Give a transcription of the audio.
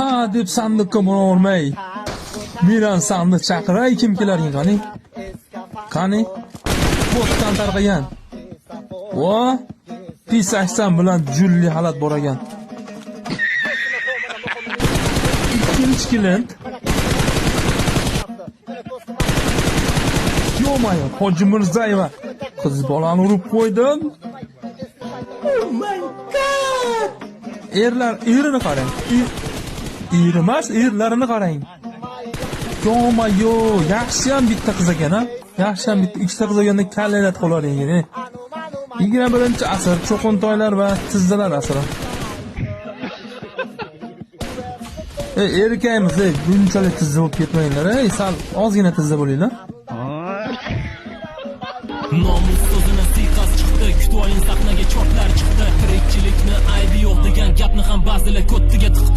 ha deb sandiqqa bormay. Miran sandiq chaqiray kim kelaring qani? Qani? Bo'tdan tarqagan. Vo, P80 bilan julli halat bor ekan. Ikkinchi klient. Yo'mayo, Hoji Mirzayeva qiz bolani urib qo'ydim. Oh my god! Erini qarang. Eri emas, erlarini qarang. Yo'mayo, yaxshi ham bitta qiz ekan, ha? Yaxshi ham bitta ikkita qiz ekanda kallanat qo'laring. 21-asr cho'qintoylar va tizzalar asri. Erkakmiz, bunchalik tizza bo'lib ketmanglar, sal ozgina tizza bo'linglar. Nomus so'zini siyqas chiqdi, kutib oling sahnaga chortlar chiqdi. Tirikchilikni aybi yo'q degan gapni ham ba'zilar ko'ttiga tiqdi.